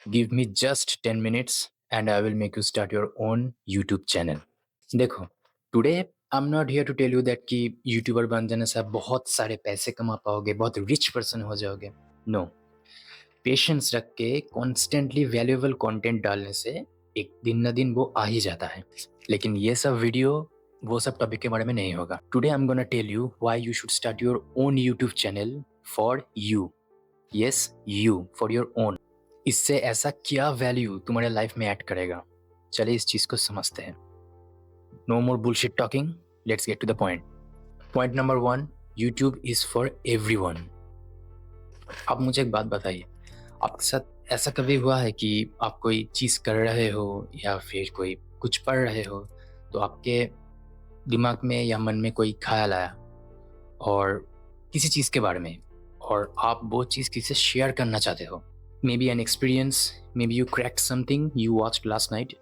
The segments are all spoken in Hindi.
Give me just 10 minutes and I will make you start your own YouTube channel. देखो, today I am not here to tell you that कि यूट्यूबर बन जाने से आप बहुत सारे पैसे कमा पाओगे, बहुत रिच पर्सन हो जाओगे। नो, पेशेंस रख के कॉन्स्टेंटली वैल्यूएबल कंटेंट डालने से एक दिन न दिन वो आ ही जाता है। लेकिन ये सब वीडियो वो सब टॉपिक के बारे में नहीं होगा। Today I am gonna tell you why you should start your own YouTube channel for you. Yes, you, for your own. इससे ऐसा क्या वैल्यू तुम्हारे लाइफ में ऐड करेगा? चलिए इस चीज को समझते हैं। No more bullshit talking, let's get to the point. Point number 1, YouTube is for everyone. आप मुझे एक बात बताइए, आपके साथ ऐसा कभी हुआ है कि आप कोई चीज़ कर रहे हो या फिर कोई कुछ पढ़ रहे हो, तो आपके दिमाग में या मन में कोई ख्याल आया और किसी चीज़ के बारे में, और आप वो चीज़ किसी से शेयर करना चाहते हो? May be an experience, may be you cracked something you watched last night,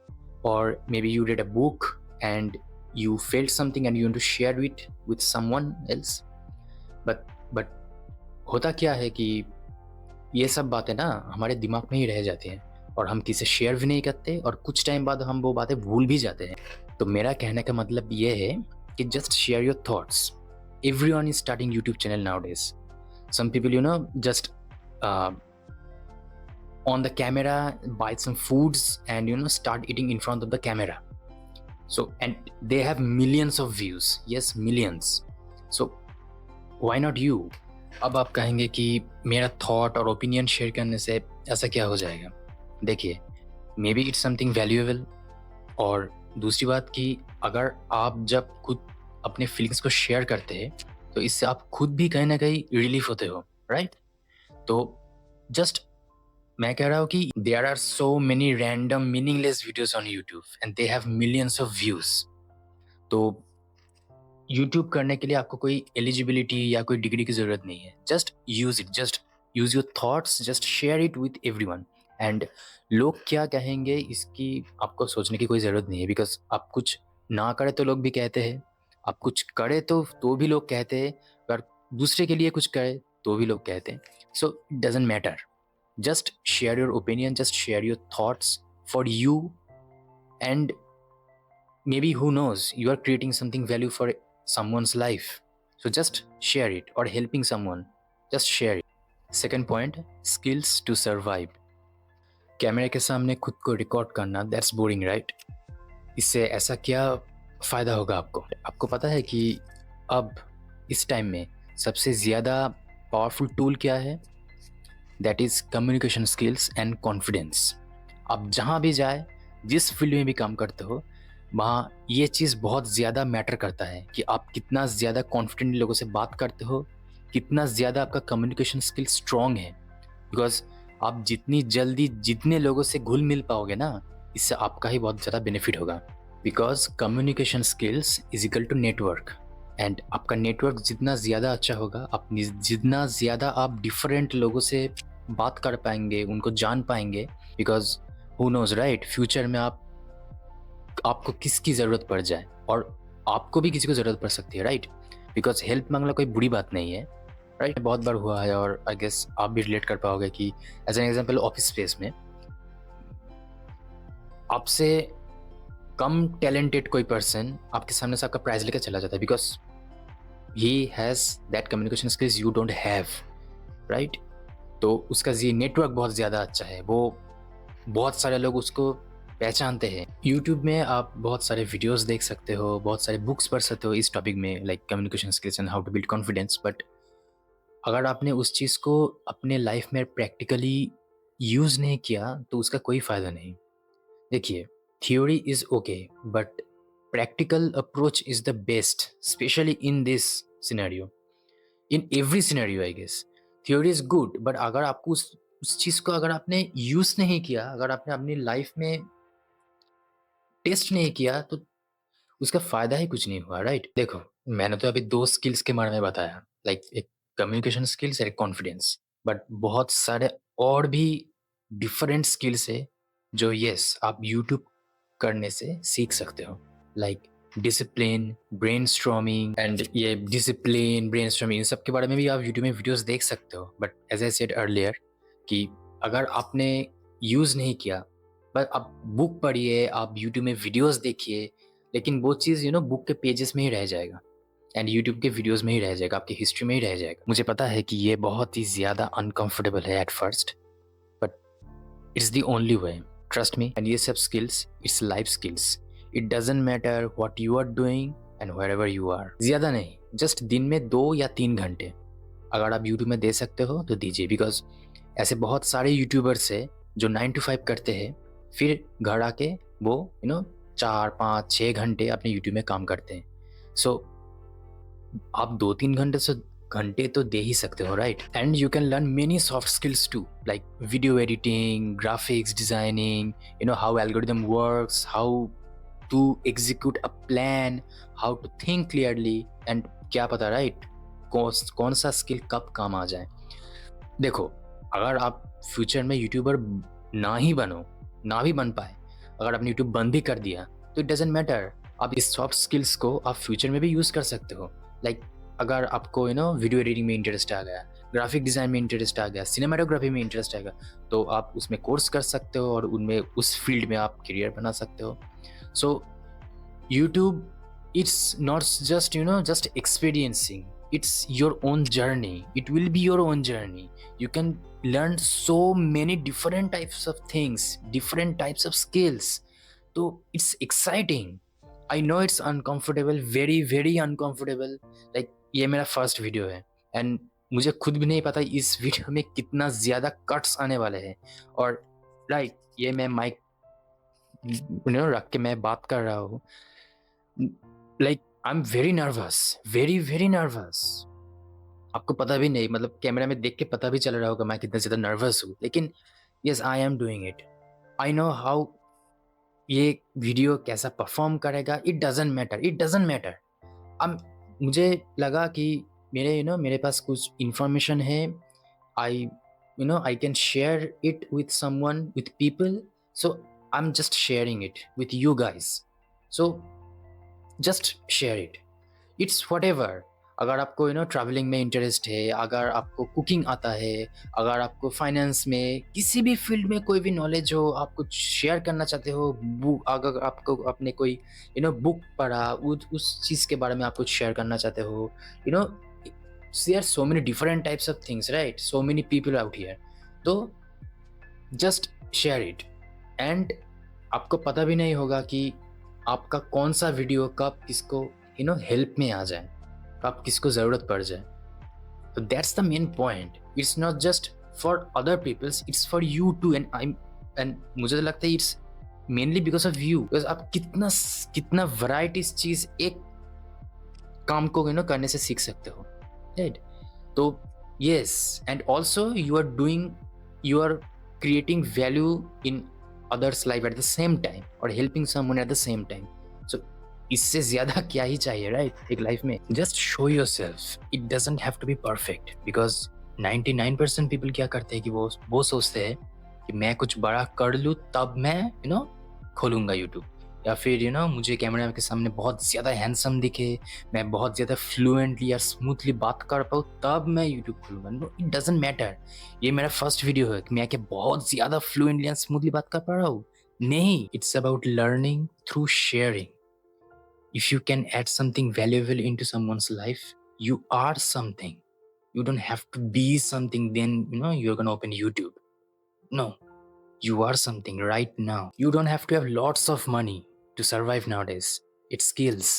or maybe you read a book and you felt something and you want to share it with someone else. but होता क्या है कि ये सब बातें ना हमारे दिमाग में ही रह जाती हैं और हम किसी से शेयर भी नहीं करते और कुछ टाइम बाद हम वो बातें भूल भी जाते हैं। तो मेरा कहने का मतलब ये है कि just share your thoughts. Everyone is starting YouTube channel nowadays. Some people just on the camera buy some foods and start eating in front of the camera. So and they have millions of views. Yes, millions. So why not you? अब आप कहेंगे कि मेरा थॉट और ओपिनियन शेयर करने से ऐसा क्या हो जाएगा? देखिए, may be it's something valuable. और दूसरी बात कि अगर आप जब खुद अपने फीलिंग्स को शेयर करते हैं तो इससे आप खुद भी कहीं ना कहीं रिलीफ होते हो, राइट? तो जस्ट मैं कह रहा हूँ कि there are so many random meaningless videos on YouTube and they have millions of views. तो यूट्यूब करने के लिए आपको कोई एलिजिबिलिटी या कोई डिग्री की जरूरत नहीं है। Just use it, just use your thoughts, just share it with everyone. And लोग क्या कहेंगे इसकी आपको सोचने की कोई ज़रूरत नहीं है, बिकॉज आप कुछ ना करे तो लोग भी कहते हैं, आप कुछ करे तो भी लोग कहते हैं, पर दूसरे के लिए कुछ करे तो भी लोग कहते हैं। So it doesn't matter. Just share your opinion, just share your thoughts for you, and maybe who knows, you are creating something value for someone's life. So just share it, or helping someone, just share it. Second point, skills to survive. कैमरे के सामने खुद को रिकॉर्ड करना, दैट्स बोरिंग, राइट? इससे ऐसा क्या फ़ायदा होगा आपको? आपको पता है कि अब इस टाइम में सबसे ज़्यादा पावरफुल टूल क्या है? That is communication skills and confidence. आप जहाँ भी जाए, जिस फील्ड में भी काम करते हो, वहाँ ये चीज़ बहुत ज़्यादा मैटर करता है कि आप कितना ज़्यादा कॉन्फिडेंट लोगों से बात करते हो, कितना ज़्यादा आपका कम्युनिकेशन स्किल स्ट्रॉन्ग है। बिकॉज आप जितनी जल्दी जितने लोगों से घुल मिल पाओगे ना, इससे आपका ही बहुत ज़्यादा बेनिफिट होगा। Because communication skills is equal to network, and आपका नेटवर्क जितना ज़्यादा अच्छा होगा, आप जितना ज़्यादा आप डिफरेंट लोगों से बात कर पाएंगे, उनको जान पाएंगे। Because who knows, right? Future में आपको किसकी ज़रूरत पड़ जाए, और आपको भी किसी को ज़रूरत पड़ सकती है, राइट? बिकॉज हेल्प मांगना कोई बुरी बात नहीं है, राइट? बहुत बार हुआ है और आई गेस आप भी रिलेट कर पाओगे कि as an example office space में आपसे कम टैलेंटेड कोई पर्सन आपके सामने से आपका प्राइज लेकर चला जाता है, because he has that communication skills you don't have, right? तो उसका ये नेटवर्क बहुत ज़्यादा अच्छा है, वो बहुत सारे लोग उसको पहचानते हैं। यूट्यूब में आप बहुत सारे वीडियोस देख सकते हो, बहुत सारे बुक्स पढ़ सकते हो इस टॉपिक में, like communication skills and how to build confidence. But अगर आपने उस चीज़ को अपने लाइफ में प्रैक्टिकली यूज़ नहीं किया तो उसका कोई फ़ायदा नहीं। देखिए, theory is okay, but practical approach is the best, specially in this scenario, in every scenario I guess. Theory is good, but अगर आपको उस चीज़ को अगर आपने यूज़ नहीं किया, अगर आपने अपनी लाइफ में टेस्ट नहीं किया, तो उसका फ़ायदा ही कुछ नहीं हुआ, राइट? देखो, मैंने तो अभी 2 स्किल्स के बारे में बताया, लाइक एक कम्युनिकेशन स्किल्स और एक कॉन्फिडेंस। बट बहुत सारे और भी डिफरेंट स्किल्स है जो यस आप यूट्यूब करने से सीख सकते हो, लाइक डिसिप्लिन, ब्रेनस्टॉर्मिंग। एंड ये डिसिप्लिन, ब्रेनस्टॉर्मिंग, इन सब के बारे में भी आप यूट्यूब में वीडियोस देख सकते हो। But as I said earlier कि अगर आपने यूज़ नहीं किया, पर आप बुक पढ़िए, आप यूट्यूब में वीडियोस देखिए, लेकिन वो चीज़ बुक के पेजेस में ही रह जाएगा एंड यूट्यूब के वीडियोस में ही रह जाएगा, आपकी हिस्ट्री में ही रह जाएगा। मुझे पता है कि ये बहुत ही ज़्यादा अनकंफर्टेबल है at first, but it's the only way, trust me. And ये सब skills, it's life skills. It doesn't matter what you are doing and wherever you are. ज़्यादा नहीं, जस्ट दिन में 2 या 3 घंटे अगर आप यूट्यूब में दे सकते हो तो दीजिए, बिकॉज ऐसे बहुत सारे यूट्यूबर्स है जो 9 to 5 करते हैं, फिर घर आके वो 4, 5, 6 घंटे अपने यूट्यूब में काम करते हैं। सो आप 2-3 घंटे तो दे ही सकते हो, right? And you can learn many soft skills too, like video editing, graphics designing, how algorithm works, how to execute a plan, how to think clearly, and क्या पता, राइट, कौन सा स्किल कब काम आ जाए। देखो, अगर आप फ्यूचर में यूट्यूबर ना ही बनो, ना भी बन पाए, अगर आपने यूट्यूब बंद भी कर दिया तो इट डजेंट मैटर, आप इस सॉफ्ट स्किल्स को आप फ्यूचर में भी यूज़ कर सकते हो। लाइक अगर आपको वीडियो एडिटिंग में इंटरेस्ट आ गया, ग्राफिक डिज़ाइन में इंटरेस्ट आ गया, सिनेमाटोग्राफी में इंटरेस्ट आ गया, तो आप उसमें कोर्स कर सकते हो और उनमें उस फील्ड में आप करियर बना सकते हो। So YouTube, it's not just just experiencing, it's your own journey, it will be your own journey. You can learn so many different types of things, different types of skills, so it's exciting. I know it's uncomfortable, very very uncomfortable, like ये मेरा फर्स्ट वीडियो है एंड मुझे खुद भी नहीं पता इस वीडियो में कितना ज़्यादा कट्स आने वाले हैं, और राइट ये मैं माइक रख के मैं बात कर रहा हूँ, like I am very nervous, very very nervous. आपको पता भी नहीं, मतलब कैमरा में देख के पता भी चल रहा होगा मैं कितना ज़्यादा नर्वस हूँ, लेकिन yes I am doing it. I know how ये वीडियो कैसा परफॉर्म करेगा, it doesn't matter, it doesn't matter. अब मुझे लगा कि मेरे पास कुछ इंफॉर्मेशन है, I I can share it with someone, with people, so I am just sharing it with you guys. So just share it, it's whatever. अगर आपको ट्रैवलिंग में इंटरेस्ट है, अगर आपको कुकिंग आता है, अगर आपको फाइनेंस में किसी भी फील्ड में कोई भी नॉलेज हो, आप कुछ शेयर करना चाहते हो, बुक, अगर आपको अपने कोई बुक पढ़ा, उस चीज़ के बारे में आप कुछ शेयर करना चाहते हो, there are so many different types of things, right, so many people out here, तो जस्ट शेयर इट। एंड आपको पता भी नहीं होगा कि आपका कौन सा वीडियो कब किसको हेल्प में आ जाए, कब किसको ज़रूरत पड़ जाए। तो that's the main point, it's not just for other peoples, it's for you too. And मुझे तो लगता है it's mainly because of you, because आप कितना वैराइटीज चीज़ एक काम को करने से सीख सकते हो, राइट? तो yes, and also you are creating value in others life at the same time or helping someone at the same time. So इससे ज़्यादा क्या ही चाहिए, राइट, एक लाइफ में? Just show yourself, it doesn't have to be perfect, because 99% people क्या करते हैं कि वो सोचते हैं कि मैं कुछ बड़ा कर लूँ तब मैं खोलूँगा यूट्यूब, या फिर मुझे कैमरा के सामने बहुत ज़्यादा हैंडसम दिखे, मैं बहुत ज़्यादा फ्लुएंटली या स्मूथली बात कर पाऊँ तब मैं यूट्यूब खोलूँगा। No, it doesn't matter. ये मेरा फर्स्ट वीडियो है कि मैं क्या बहुत ज़्यादा फ्लुएंटली या स्मूथली बात कर पा रहा हूँ? नहीं, it's about learning through sharing. If you can add something valuable into someone's life, you are something. You don't have to be something, then you're gonna open YouTube. No, you are something right now. You don't have to have lots of money to survive nowadays. It's skills.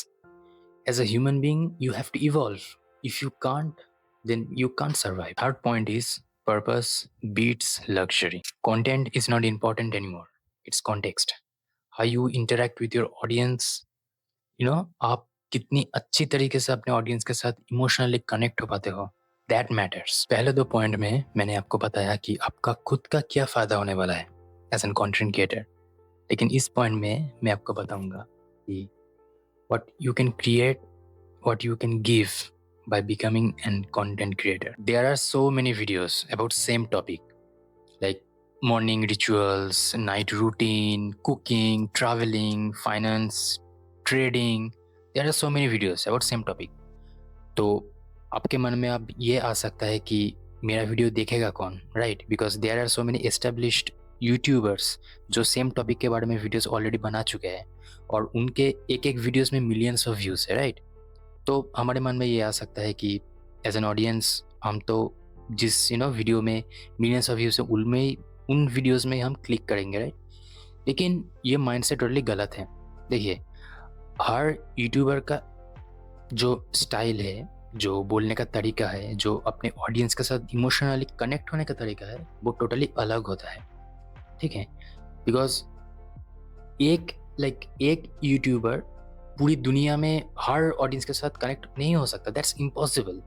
As a human being, you have to evolve. If you can't, then you can't survive. Third point is purpose beats luxury. Content is not important anymore. It's context. How you interact with your audience, आप कितनी अच्छी तरीके से अपने ऑडियंस के साथ इमोशनली कनेक्ट हो पाते हो, दैट मैटर्स। पहले 2 पॉइंट में मैंने आपको बताया कि आपका खुद का क्या फ़ायदा होने वाला है एज एन कंटेंट क्रिएटर, लेकिन इस पॉइंट में मैं आपको बताऊंगा कि what you can create, what you can give by becoming an content creator. There are so many videos about same topic, like morning rituals, night routine, cooking, traveling, finance, trading. There are so many videos about same topic. तो आपके मन में अब ये आ सकता है कि मेरा वीडियो देखेगा कौन, right? Because there are so many established YouTubers जो सेम टॉपिक के बारे में वीडियोस ऑलरेडी बना चुके हैं और उनके एक एक वीडियोस में मिलियंस ऑफ व्यूज़ है, राइट? तो हमारे मन में ये आ सकता है कि एज एन ऑडियंस हम तो जिस वीडियो में मिलियंस ऑफ व्यूज़ है उनमें उन वीडियोस में हम क्लिक करेंगे, राइट? लेकिन ये माइंडसेट टोटली गलत है। देखिए, हर यूट्यूबर का जो स्टाइल है, जो बोलने का तरीका है, जो अपने ऑडियंस के साथ इमोशनली कनेक्ट होने का तरीका है, वो टोटली अलग होता है, ठीक है? बिकॉज़ एक यूट्यूबर पूरी दुनिया में हर ऑडियंस के साथ कनेक्ट नहीं हो सकता, दैट्स इम्पॉसिबल।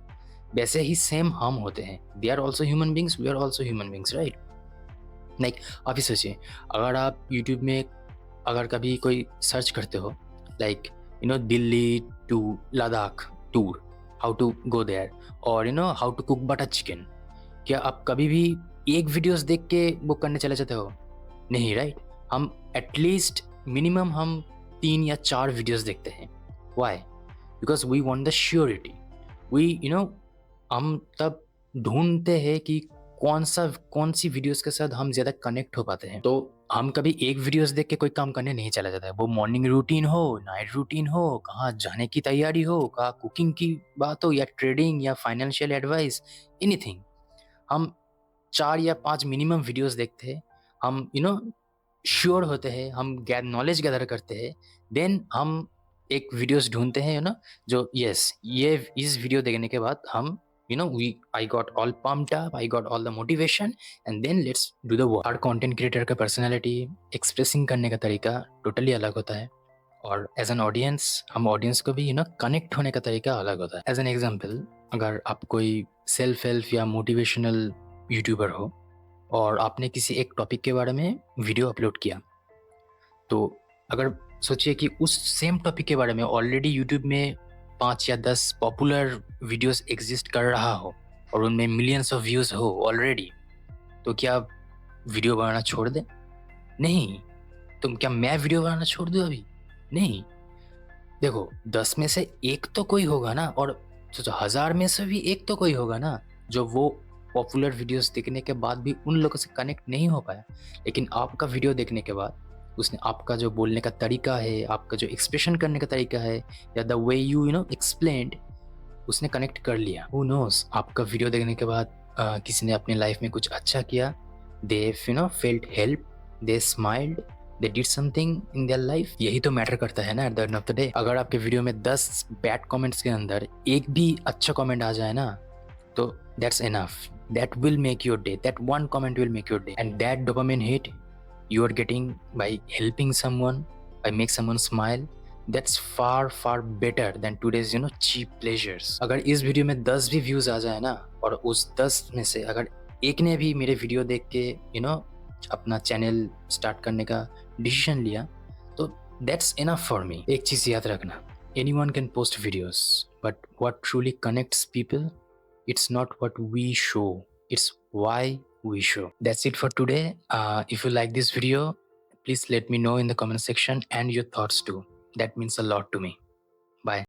वैसे ही सेम हम होते हैं, they are also human beings, we are also human beings, right? Like आप ही सोचिए, अगर आप यूट्यूब में अगर कभी कोई सर्च करते हो like Delhi to Ladakh tour, how to go there, और how to cook butter chicken, क्या आप कभी भी एक वीडियोस देख के बुक करने चले जाते हो? नहीं, राइट? हम एटलीस्ट मिनिमम हम 3 या 4 वीडियोस देखते हैं। Why? Because we want the surety. We हम तब ढूंढते हैं कि कौन सी वीडियोस के साथ हम ज़्यादा कनेक्ट हो पाते हैं। तो हम कभी एक वीडियोस देख के कोई काम करने नहीं चला जाता है, वो मॉर्निंग रूटीन हो, नाइट रूटीन हो, कहाँ जाने की तैयारी हो, कहाँ कुकिंग की बात हो, या ट्रेडिंग या फाइनेंशियल एडवाइस, एनीथिंग। हम 4 या 5 मिनिमम वीडियोस देखते हैं, हम श्योर होते हैं, हम नॉलेज गैदर करते हैं, देन हम एक वीडियोस ढूंढते हैं जो यस, ये इस वीडियो देखने के बाद हम we I got all pumped up, I got all the motivation, and then let's do the work. हर कंटेंट क्रिएटर का पर्सनालिटी, एक्सप्रेसिंग करने का तरीका टोटली अलग होता है, और एज एन ऑडियंस हम ऑडियंस को भी कनेक्ट होने का तरीका अलग होता है। एज एन एग्जाम्पल, अगर आप कोई सेल्फ हेल्प या मोटिवेशनल यूट्यूबर हो और आपने किसी एक टॉपिक के बारे में वीडियो अपलोड किया, तो अगर सोचिए कि उस सेम टॉपिक के बारे में ऑलरेडी यूट्यूब में 5 या 10 पॉपुलर वीडियोस एग्जिस्ट कर रहा हो और उनमें मिलियंस ऑफ व्यूज़ हो ऑलरेडी, तो क्या आप वीडियो बनाना छोड़ दें? नहीं। तो क्या मैं वीडियो बनाना छोड़ दूँ अभी? नहीं। देखो, 10 में से एक तो कोई होगा ना, और सोचो 1000 में से भी एक तो कोई होगा ना, जो वो पॉपुलर वीडियोस देखने के बाद भी उन लोगों से कनेक्ट नहीं हो पाया। लेकिन आपका वीडियो देखने के बाद उसने आपका जो बोलने का तरीका है, आपका जो एक्सप्रेशन करने का तरीका है, या द वे यू एक्सप्लेन्ड, उसने कनेक्ट कर लिया। हू नोस, आपका वीडियो देखने के बाद किसी ने अपने लाइफ में कुछ अच्छा किया, they felt help, they smiled, they did something in their life. यही तो मैटर करता है ना at the end of the day. अगर आपके वीडियो में 10 बैड कमेंट्स के अंदर एक भी अच्छा कमेंट आ जाए ना, तो that's enough, that will make your day, that one comment will make your day, and that dopamine hit you are getting by helping someone, by make someone smile, that's far better than today's cheap pleasures. अगर इस वीडियो में 10 भी व्यूज आ जाए ना, और उस 10 में से अगर एक ने भी मेरे वीडियो देख के अपना चैनल स्टार्ट करने का डिसीजन लिया, तो that's enough for me. एक चीज याद रखना, anyone can post videos, but what truly connects people, it's not what we show, it's why we show. That's it for today. If you like this video, please let me know in the comment section, and your thoughts too. That means a lot to me. Bye.